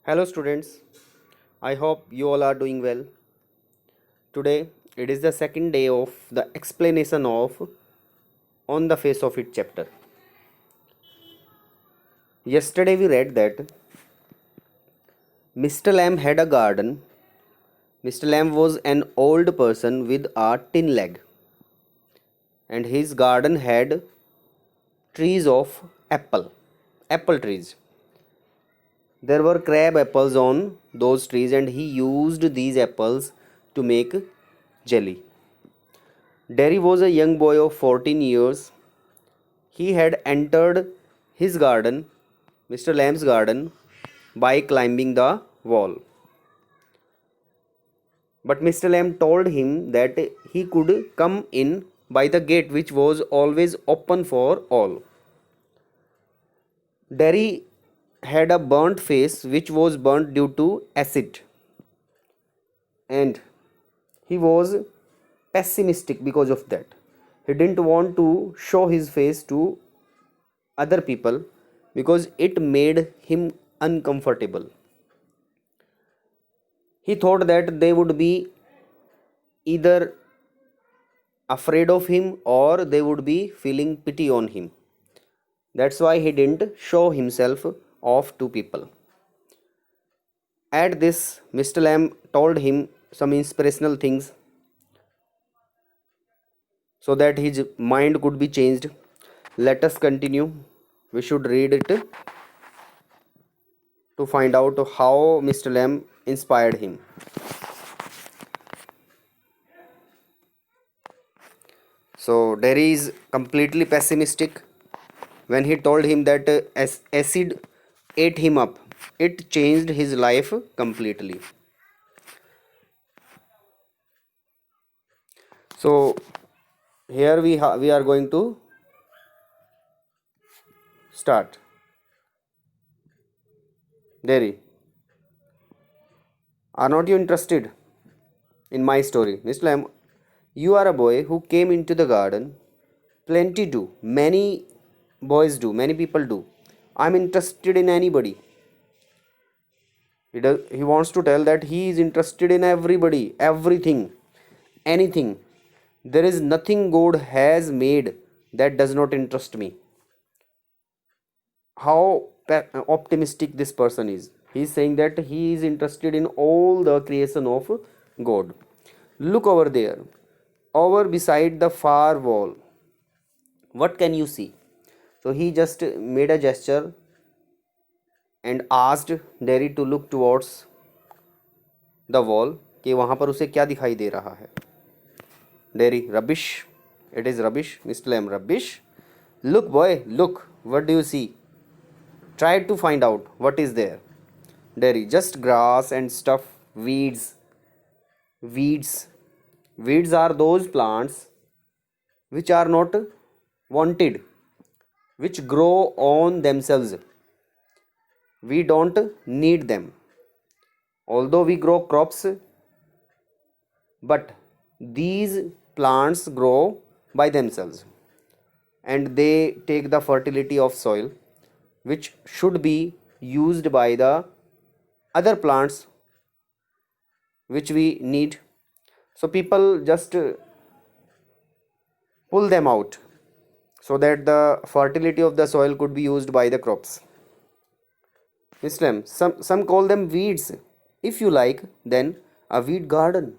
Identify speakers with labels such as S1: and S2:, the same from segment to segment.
S1: Hello, students. I hope you all are doing well. Today, it is the second day of the explanation of On the Face of It chapter. Yesterday, we read that Mr. Lamb had a garden. Mr. Lamb was an old person with a tin leg, and his garden had trees of apple trees. There were crab apples on those trees, and he used these apples to make jelly. Derry was a young boy of 14 years. He had entered his garden, Mr. Lamb's garden, by climbing the wall. But Mr. Lamb told him that he could come in by the gate which was always open for all. Derry had a burnt face which was burnt due to acid, and he was pessimistic because of that. He didn't want to show his face to other people because it made him uncomfortable. He thought that they would be either afraid of him or they would be feeling pity on him. That's why he didn't show himself off to people. At this, Mr. Lamb told him some inspirational things so that his mind could be changed. Let us continue. We should read it to find out how Mr. Lamb inspired him. So Derry is completely pessimistic when he told him that acid ate him up. It changed his life completely. So here we are going to start. Derry, are not you interested in my story? Mr. Lamb, you are a boy who came into the garden. Plenty do. Many boys do. Many people do. I'm interested in anybody. He wants to tell that he is interested in everybody, everything, anything. There is nothing God has made that does not interest me. How optimistic this person is. He is saying that he is interested in all the creation of God. Look over there, over beside the far wall. What can you see? So he just made a gesture and asked Derry to look towards the wall कि वहाँ पर उसे क्या दिखाई दे रहा है. Derry, rubbish. It is rubbish. Mr. Lamb, rubbish. Look, boy, look. What do you see? Try to find out what is there. Derry, just grass and stuff, weeds. Weeds. Weeds are those plants which are not wanted, which grow on themselves. We don't need them. Although we grow crops, but these plants grow by themselves and they take the fertility of soil which should be used by the other plants which we need. So people just pull them out so that the fertility of the soil could be used by the crops. Islam, some call them weeds. If you like, then a weed garden.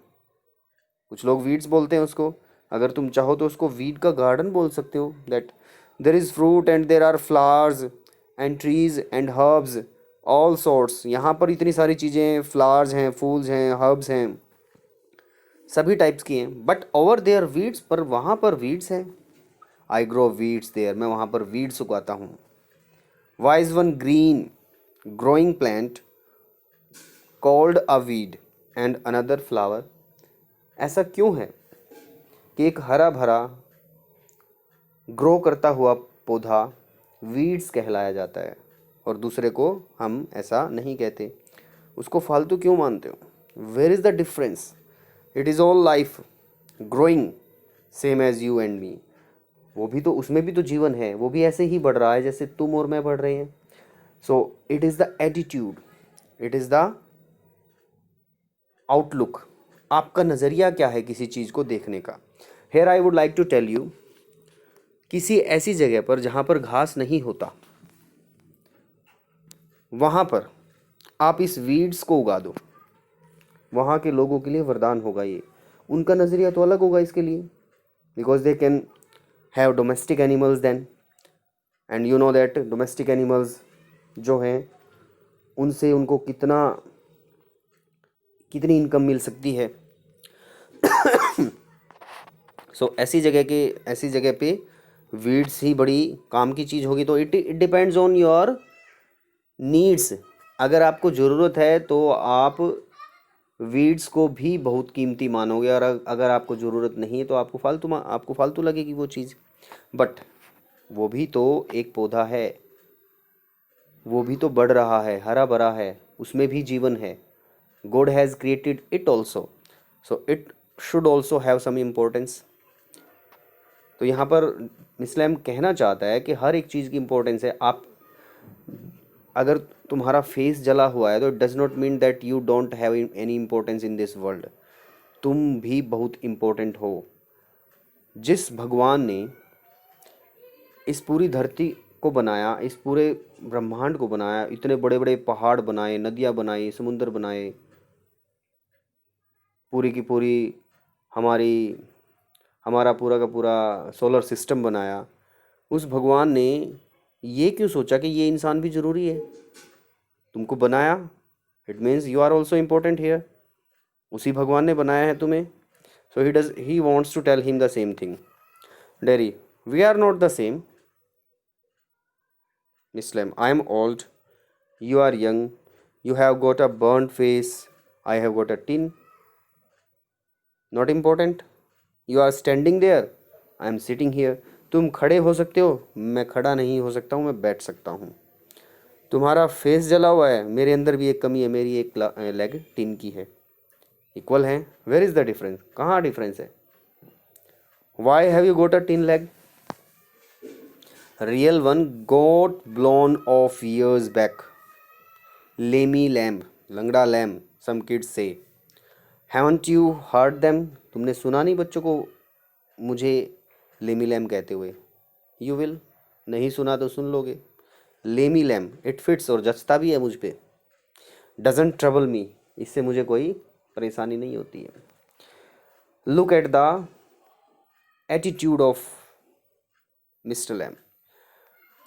S1: कुछ लोग weeds बोलते हैं उसको. अगर तुम चाहो तो उसको weed का garden बोल सकते हो. That there is fruit and there are flowers and trees and herbs, all sorts. यहाँ पर इतनी सारी चीज़ें, flowers हैं, फूल्स हैं, herbs हैं, सभी टाइप्स की हैं. बट ओवर देयर वीड्स, पर वहाँ पर वीड्स हैं. आई ग्रो वीड्स देयर, मैं वहाँ पर वीड्स उगाता हूँ. Why is one green growing plant called a weed and another flower. ऐसा क्यों है कि एक हरा भरा ग्रो करता हुआ पौधा वीड्स कहलाया जाता है और दूसरे को हम ऐसा नहीं कहते? उसको फालतू क्यों मानते हो? Where is the difference? It is all life growing same as you and me. वो भी तो, उसमें भी तो जीवन है, वो भी ऐसे ही बढ़ रहा है जैसे तुम और मैं बढ़ रहे हैं. So it is the attitude, it is the outlook, आपका नज़रिया क्या है किसी चीज़ को देखने का। Here I would like to tell you, किसी ऐसी जगह पर जहाँ पर घास नहीं होता, वहाँ पर आप इस वीड्स को उगा दो, वहाँ के लोगों के लिए वरदान होगा ये। उनका नज़रिया तो अलग होगा इसके लिए, because they can have domestic animals then, and you know that domestic animals जो हैं उनसे उनको कितनी इनकम मिल सकती है। सो ऐसी जगह पे वीड्स ही बड़ी काम की चीज़ होगी। तो it depends on your needs. अगर आपको ज़रूरत है तो आप वीड्स को भी बहुत कीमती मानोगे, और अगर आपको ज़रूरत नहीं है तो आपको फालतू लगेगी वो चीज़। बट वो भी तो एक पौधा है, वो भी तो बढ़ रहा है, हरा भरा है, उसमें भी जीवन है। God has created it also, so it should also have some importance. तो यहाँ पर इस्लाम कहना चाहता है कि हर एक चीज़ की इम्पोर्टेंस है। आप अगर तुम्हारा फेस जला हुआ है तो it does not mean that you don't have any importance in this world. तुम भी बहुत इम्पोर्टेंट हो। जिस भगवान ने इस पूरी धरती को बनाया, इस पूरे ब्रह्मांड को बनाया, इतने बड़े बड़े पहाड़ बनाए, नदियाँ बनाई, समुंदर बनाए, पूरी की पूरी हमारा पूरा का पूरा सोलर सिस्टम बनाया, उस भगवान ने ये क्यों सोचा कि ये इंसान भी ज़रूरी है? तुमको बनाया, it means you are also important here. उसी भगवान ने बनाया है तुम्हें। So he wants to tell him the same thing. डेरी, we are not the same. Islam, I am old, you are young, you have got a burnt face, I have got a tin. Not important. You are standing there, I am sitting here. तुम खड़े हो सकते हो, मैं खड़ा नहीं हो सकता हूँ, मैं बैठ सकता हूँ। तुम्हारा फेस जला हुआ है, मेरे अंदर भी एक कमी है, मेरी एक लेग टिन की है। इक्वल है। Where is the difference? कहाँ डिफरेंस है? Why have you got a tin leg? Real one got blown off years back. Lemmy lamb, लंगड़ा lamb, some kids say. Haven't you heard them? तुमने सुना नहीं बच्चों को मुझे लेमी लैम कहते हुए? You will. नहीं सुना तो सुन लोगे। लेमी लैम, इट फिट्स, और जचता भी है मुझ पे। डजंट ट्रबल मी, इससे मुझे कोई परेशानी नहीं होती है। Look at the attitude of Mister Lamb.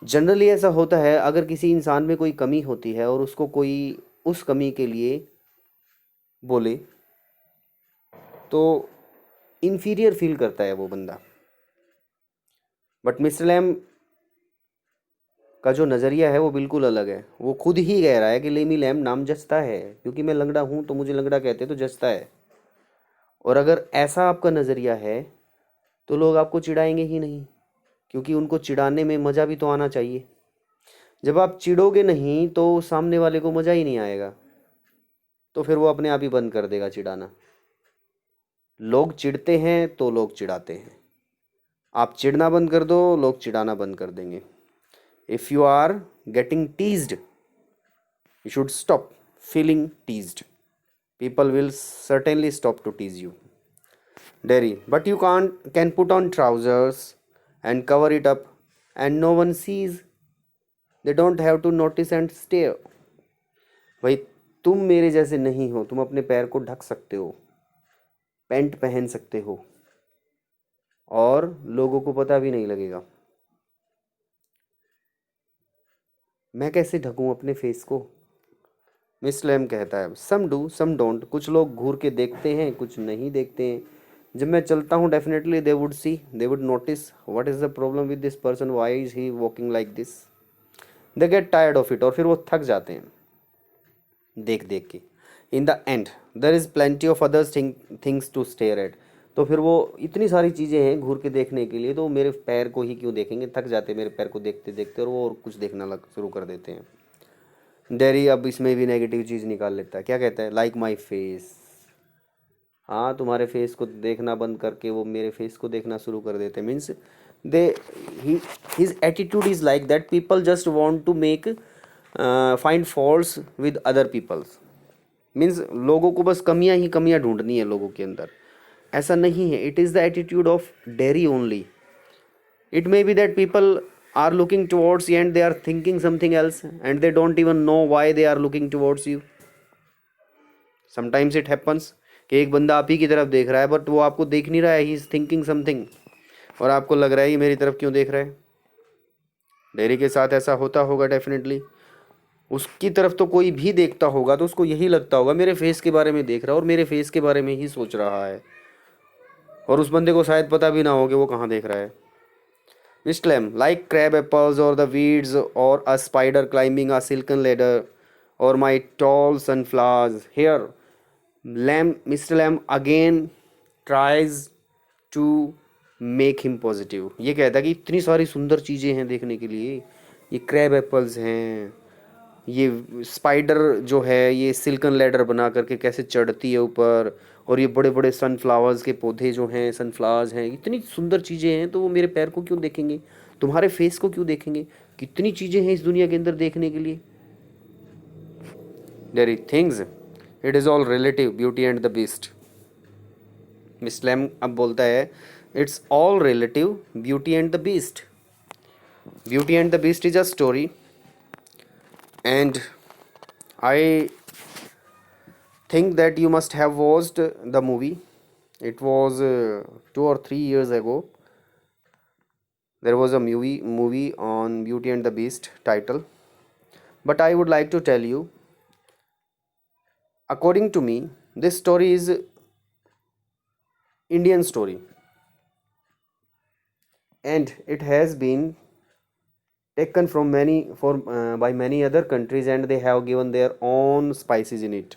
S1: Generally ऐसा होता है, अगर किसी इंसान में कोई कमी होती है और उसको कोई उस कमी के लिए बोले तो इन्फीरियर फील करता है वो बंदा। बट मिस्टर लैम का जो नज़रिया है वो बिल्कुल अलग है। वो खुद ही कह रहा है कि लेमी लैम नाम जचता है, क्योंकि मैं लंगड़ा हूँ तो मुझे लंगड़ा कहते तो जचता है। और अगर ऐसा आपका नज़रिया है तो लोग आपको चिढ़ाएंगे ही नहीं, क्योंकि उनको चिढ़ाने में मज़ा भी तो आना चाहिए। जब आप चिढ़ोगे नहीं तो सामने वाले को मज़ा ही नहीं आएगा, तो फिर वो अपने आप ही बंद कर देगा चिढ़ाना। लोग चिढ़ते हैं तो लोग चिढ़ाते हैं। आप चिढ़ना बंद कर दो, लोग चिढ़ाना बंद कर देंगे। If you are getting teased, you should stop feeling teased. People will certainly stop to tease you. Derry, but you can put on trousers and cover it up and no one sees. They don't have to notice and stare. भाई, तुम मेरे जैसे नहीं हो। तुम अपने पैर को ढक सकते हो, पैंट पहन सकते हो, और लोगों को पता भी नहीं लगेगा। मैं कैसे ढकूं अपने फेस को? मिस लैम कहता है, सम डू सम डोंट। कुछ लोग घूर के देखते हैं, कुछ नहीं देखते हैं। जब मैं चलता हूँ, definitely they would see, they would notice what is the problem with this person, why is he walking like this. They get tired of it, और फिर वो थक जाते हैं देख देख के। In the end there is plenty of others things to stare at. तो फिर वो इतनी सारी चीज़ें हैं घूर के देखने के लिए, तो मेरे पैर को ही क्यों देखेंगे? थक जाते हैं मेरे पैर को देखते देखते, और वो और कुछ देखना लग शुरू कर देते हैं। डेरी अब इसमें भी नेगेटिव चीज़ निकाल लेता है। क्या कहता है? Like my face. हाँ, तुम्हारे फेस को देखना बंद करके वो मेरे फेस को देखना शुरू कर देते हैं। Means they his attitude is like that, people just want to make find faults with other peoples. Means लोगों को बस कमियां ही कमियां ढूंढनी है लोगों के अंदर, ऐसा नहीं है। It is the attitude of dairy only. It may be that people are looking towards you and they are thinking something else and they don't even know why they are looking towards you. Sometimes it happens कि एक बंदा आप ही की तरफ देख रहा है but वो आपको देख नहीं रहा है, ही इज थिंकिंग समथिंग, और आपको लग रहा है ये मेरी तरफ क्यों देख रहा है। डेरी के साथ ऐसा होता होगा डेफिनेटली। उसकी तरफ तो कोई भी देखता होगा तो उसको यही लगता होगा मेरे फेस के बारे में देख रहा है और मेरे फेस के बारे में ही सोच रहा है, और उस बंदे को शायद पता भी ना हो कि वो कहाँ देख रहा है। Mr. Lem, like crab apples or the weeds or a spider climbing a silken ladder or my tall sunflowers. Here, Mr. Lamb again tries to make him positive. ये कहता है कि इतनी सारी सुंदर चीज़ें हैं देखने के लिए, ये क्रैब एप्पल्स हैं, ये स्पाइडर जो है ये सिल्कन लैडर बना करके कैसे चढ़ती है ऊपर, और ये बड़े बड़े सनफ्लावर्स के पौधे जो हैं, सनफ्लावर्स हैं, इतनी सुंदर चीज़ें हैं, तो वो मेरे पैर को क्यों देखेंगे, तुम्हारे फेस को क्यों देखेंगे, कितनी चीज़ें हैं इस दुनिया के अंदर देखने के लिए। There is things, it is all relative, beauty and the beast. मिस्लैम अब बोलता है it's all relative, beauty and the beast. Beauty and the beast is a story and I think that you must have watched the movie. It was 2 or 3 years ago. There was a movie on Beauty and the Beast title. But I would like to tell you, according to me, this story is Indian story, and it has been taken from many for by many other countries and they have given their own spices in it.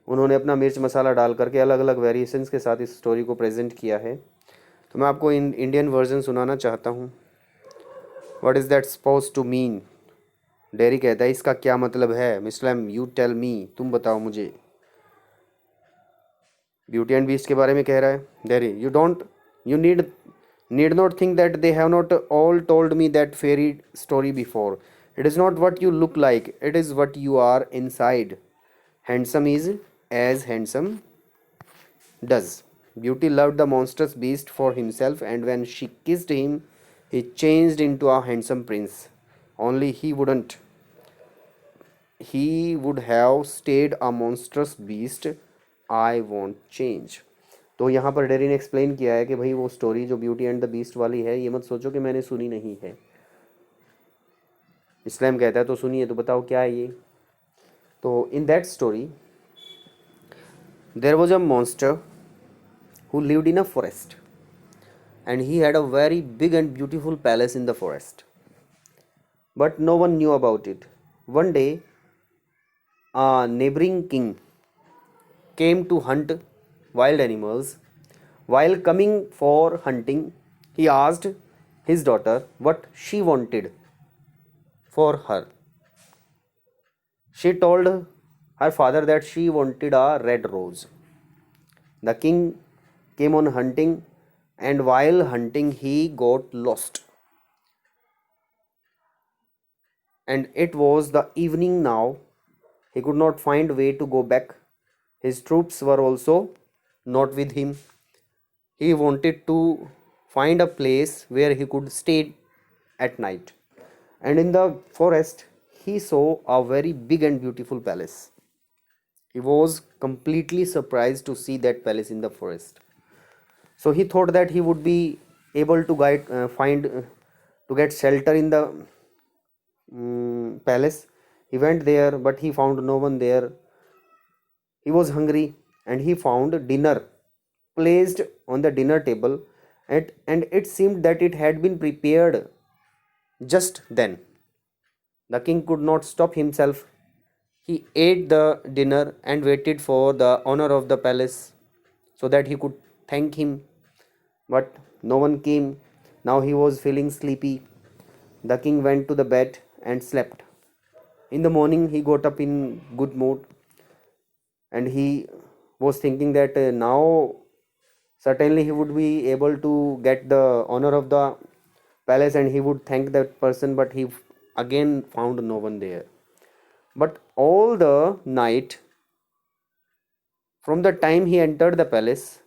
S1: उन्होंने अपना मिर्च मसाला डाल करके अलग अलग variations के साथ इस स्टोरी को प्रेजेंट किया है। तो मैं आपको इंडियन वर्जन सुनाना चाहता हूँ। What is that suppose to mean? डेरी कहता है इसका क्या मतलब है? Mister M, you tell me, तुम बताओ मुझे। ब्यूटी एंड बीस्ट के बारे में कह रहा है dairy. You need not think that they have not all told me that fairy story before. It is not what you look like, it is what you are inside. Handsome is as handsome does. Beauty loved the monstrous beast for himself, and when she kissed him, he changed into a handsome prince. Only he wouldn't. He would have stayed a monstrous beast. I won't change. तो यहाँ पर dairy ने explain किया है कि भाई वो story जो ब्यूटी एंड द बीस्ट वाली है, ये मत सोचो कि मैंने सुनी नहीं है। इस्लाम कहता है तो सुनिए, तो बताओ क्या है ये। तो in that story there was a monster who lived in a forest and he had a very big and beautiful palace in the forest, but no one knew about it. One day a neighboring king came to hunt wild animals. While coming for hunting, he asked his daughter what she wanted for her. She told her father that she wanted a red rose. The king came on hunting, and while hunting, he got lost. And it was the evening now. He could not find way to go back. His troops were also not with him. He wanted to find a place where he could stay at night. And in the forest, he saw a very big and beautiful palace. He was completely surprised to see that palace in the forest. So he thought that he would be able to to get shelter in the palace. He went there, but he found no one there. He was hungry and he found dinner placed on the dinner table, and it seemed that it had been prepared just then. The king could not stop himself. He ate the dinner and waited for the owner of the palace so that he could thank him. But no one came. Now he was feeling sleepy. The king went to the bed and slept. In the morning, he got up in good mood and he was thinking that now certainly he would be able to get the honor of the palace and he would thank that person, but he again found no one there. But all the night, from the time he entered the palace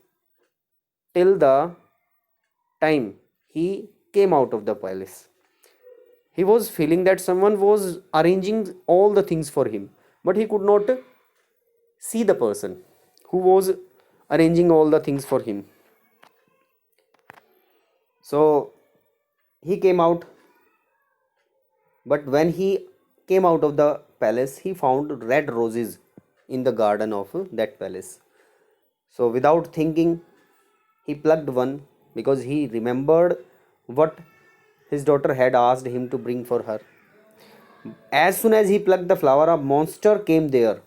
S1: till the time he came out of the palace, he was feeling that someone was arranging all the things for him, but he could not see the person who was arranging all the things for him. So he came out, but when he came out of the palace, he found red roses in the garden of that palace. So without thinking, he plucked one because he remembered what his daughter had asked him to bring for her. As soon as he plucked the flower, a monster came there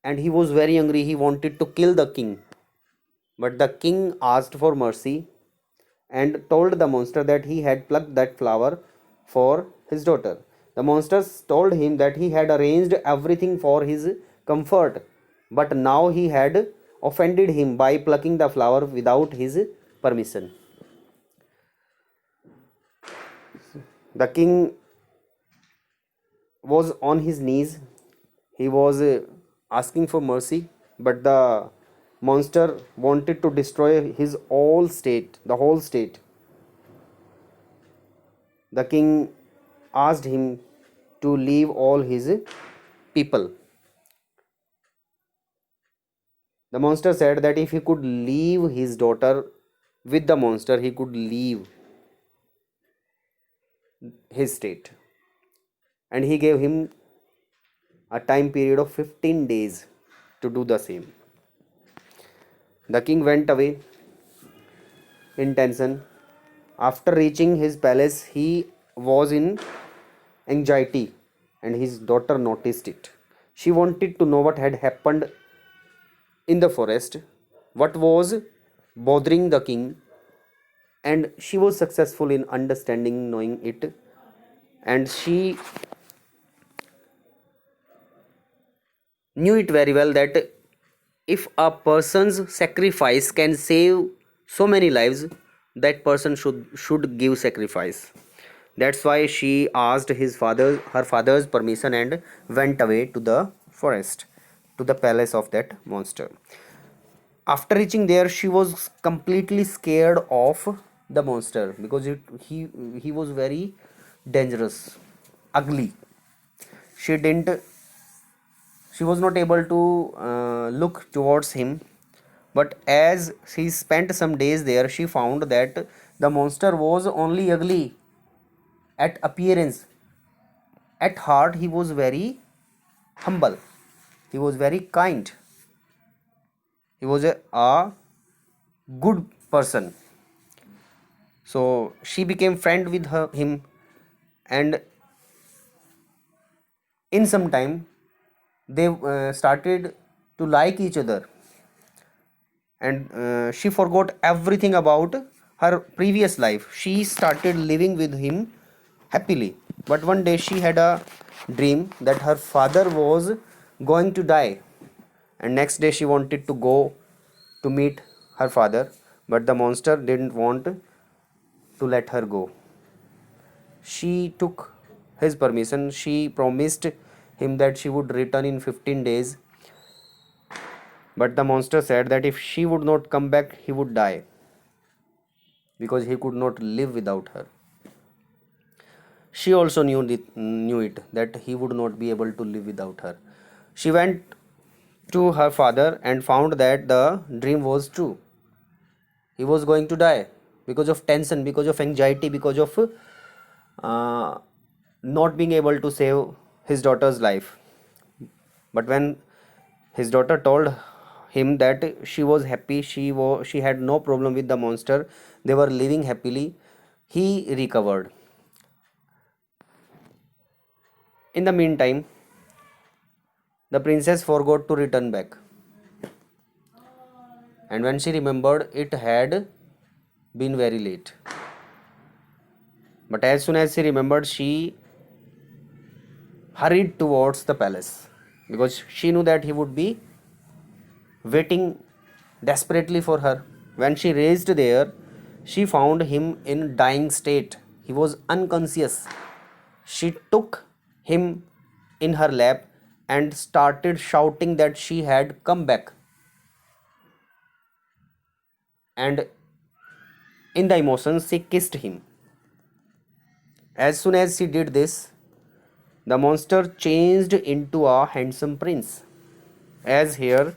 S1: and he was very angry. He wanted to kill the king. But the king asked for mercy and told the monster that he had plucked that flower for his daughter. The monster told him that he had arranged everything for his comfort, but now he had offended him by plucking the flower without his permission. The king was on his knees. He was asking for mercy, but the monster wanted to destroy his whole state. The king asked him to leave all his people. The monster said that if he could leave his daughter with the monster, he could leave his state. And he gave him a time period of 15 days to do the same. The king went away in tension. After reaching his palace, he was in anxiety and his daughter noticed it. She wanted to know what had happened in the forest, what was bothering the king, and she was successful in understanding, knowing it. And she knew it very well that if a person's sacrifice can save so many lives, that person should give sacrifice. That's why she asked her father's permission and went away to the forest, to the palace of that monster. After reaching there, she was completely scared of the monster because he was very dangerous, ugly. She didn't she was not able to look towards him. But as she spent some days there, she found that the monster was only ugly at appearance. At heart, he was very humble, he was very kind, he was a good person. So she became friend with him, and in some time they started to like each other, and she forgot everything about her previous life. She started living with him happily. But one day she had a dream that her father was going to die, and next day she wanted to go to meet her father, but the monster didn't want to let her go. She took his permission. She promised him that she would return in 15 days, but the monster said that if she would not come back, he would die because he could not live without her. She also knew it that he would not be able to live without her. She went to her father and found that the dream was true. He was going to die because of tension, because of anxiety, because of uh, not being able to save his daughter's life. But when his daughter told him that she was happy, she had no problem with the monster, they were living happily, he recovered. In the meantime, the princess forgot to return back, and when she remembered, it had been very late. But as soon as she remembered, she hurried towards the palace because she knew that he would be waiting desperately for her. When she reached there, she found him in dying state. He was unconscious. She took him in her lap and started shouting that she had come back. And in the emotions, she kissed him. As soon as she did this, the monster changed into a handsome prince. As here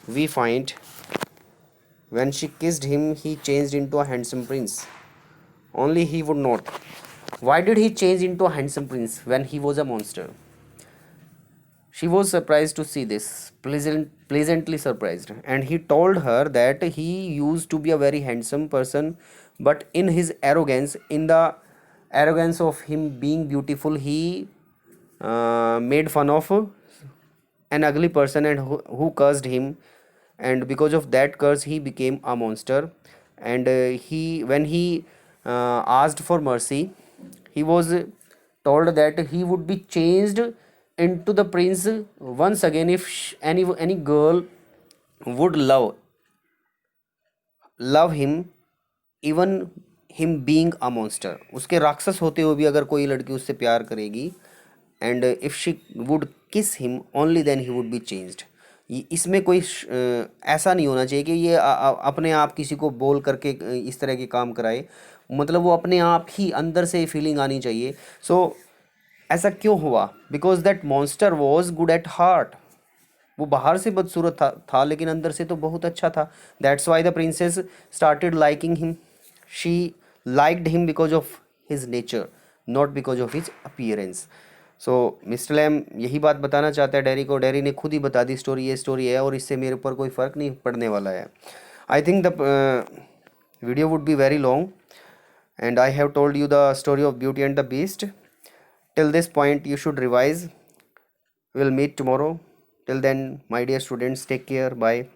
S1: we find, when she kissed him, he changed into a handsome prince. Only he would not. Why did he change into a handsome prince when he was a monster? She was surprised to see this, pleasantly surprised, and he told her that he used to be a very handsome person, but in his arrogance, in the arrogance of him being beautiful, he made fun of an ugly person and who cursed him, and because of that curse, he became a monster. And he, when he asked for mercy, he was told that he would be changed into the prince once again if any girl would love him, even him being a monster, उसके राक्षस होते हुए भी अगर कोई लड़की उससे प्यार करेगी, and if she would kiss him only then he would be changed. इसमें कोई ऐसा नहीं होना चाहिए कि ये अपने आप किसी को बोल करके इस तरह के काम कराए, मतलब वो अपने आप ही अंदर से फीलिंग आनी चाहिए. सो ऐसा क्यों हुआ? Because that monster was good at heart. वो बाहर से बदसूरत था लेकिन अंदर से तो बहुत अच्छा था. That's why the princess started liking him. She liked him because of his nature, not because of his appearance. So Mister Lamb यही बात बताना चाहता है डैरी को. डैरी ने खुद ही बता दी स्टोरी, ये स्टोरी है और इससे मेरे ऊपर कोई फ़र्क नहीं पड़ने वाला है. I think the video would be very long and I have told you the story of Beauty and the Beast. Till this point you should revise. We'll meet tomorrow. Till then, my dear students, take care. Bye.